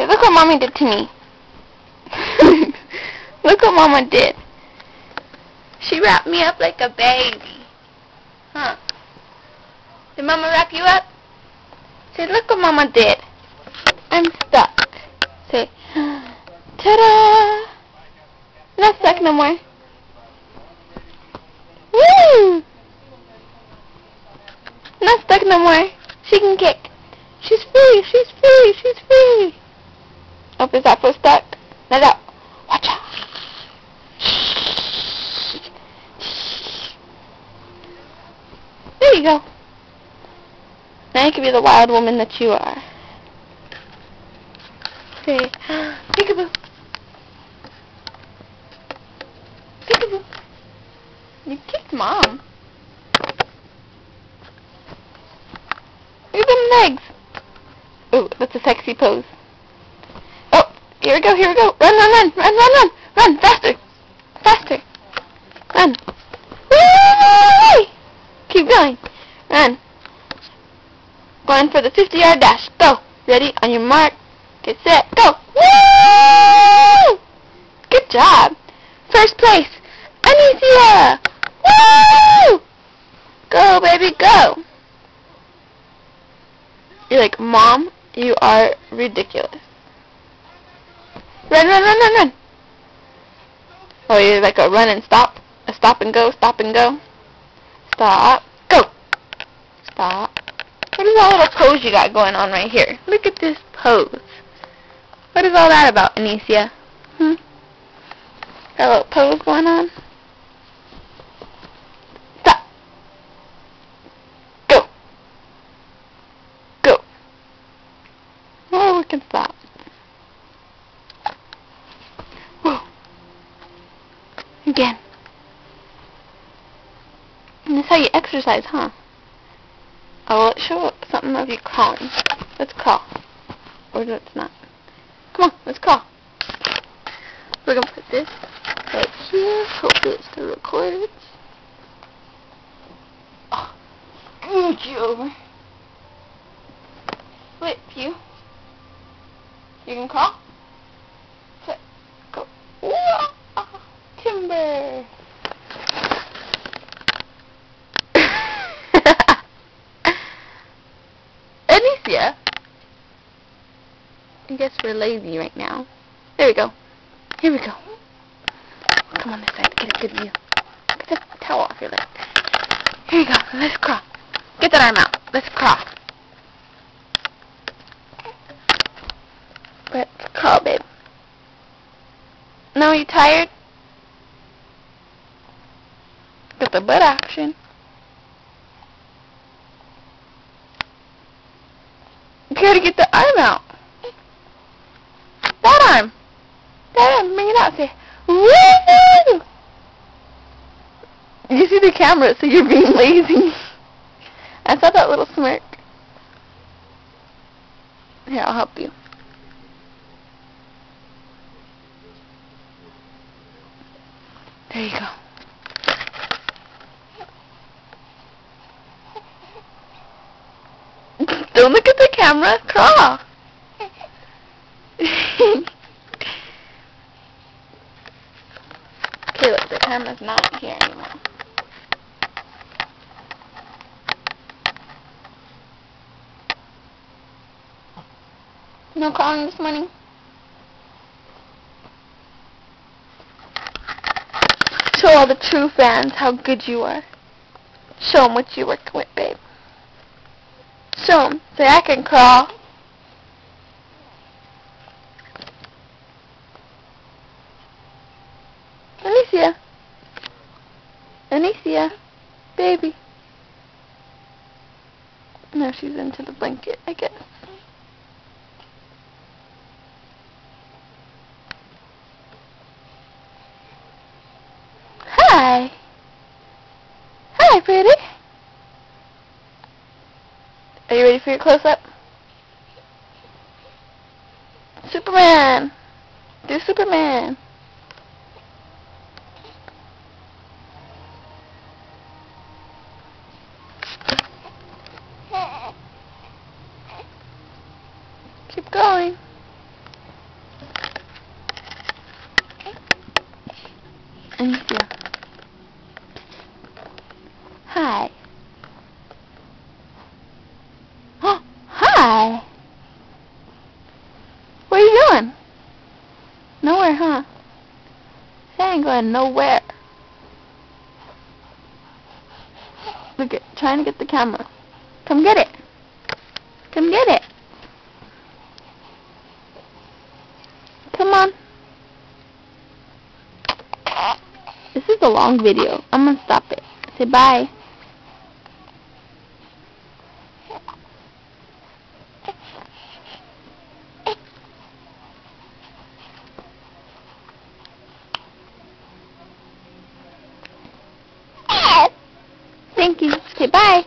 look what Mommy did to me. Look what Mama did. She wrapped me up like a baby. Huh? Did Mama wrap you up? Say, look what Mama did. I'm stuck. Say, ta-da! Not stuck no more. Woo! Not stuck no more. She can kick. She's free, she's free, she's free. Oh, is that foot stuck? Let out. Watch out. There you go. Now you can be the wild woman that you are. Say, peekaboo. Peekaboo. You kicked Mom. Look at them legs. Ooh, that's a sexy pose. Oh, here we go, here we go. Run, run, run, run, run, run. Run, faster. Faster. Run. Whee! Keep going. Run. Going for the 50-yard dash. Go. Ready? On your mark. Get set. Go. Woo! Good job. First place. Anicia. Woo! Go, baby, go. You're like, Mom, you are ridiculous. Run, run, run, run, run. Oh, you're like a run and stop. A stop and go, stop and go. Stop. Go. Stop. What is that little pose you got going on right here? Look at this pose. What is all that about, Anicia? Got a little pose going on? Stop. Go. Go. Oh, we can stop. Whoa. Again. And that's how you exercise, huh? Oh, well, show up something of you crawling. Let's crawl. Or let's not. Come on, let's crawl. We're going to put this right here. Hopefully it still records. Oh, move you over. Flip you. You can crawl. Flip. Go. Whoa! Timber. Anicia. I guess we're lazy right now. There we go. Here we go. Come on this side. Get a good view. Get the towel off your leg. Here you go. Let's crawl. Get that arm out. Let's crawl. Let's crawl, babe. No, you tired? Got the butt action. You gotta get the arm out. That arm. That arm. Bring it out. Say, woo! You see the camera, so you're being lazy. I saw that little smirk. Here, I'll help you. There you go. Don't look at the camera. Crawl. Okay, look, the camera's not here anymore. No crawling this morning? Show all the true fans how good you are. Show them what you're working with, babe. Show them. Say, I can crawl. Anicia. Anicia. Baby. No, she's into the blanket, I guess. Hi. Hi, pretty. Are you ready for your close-up? Superman. Do Superman. Keep going. Let me see. Hi. Oh, hi. Where are you going? Nowhere, huh? I ain't going nowhere. Look at, trying to get the camera. Come get it. Come get it. Come on. This is a long video. I'm gonna stop it. Say bye. Thank you. Say bye.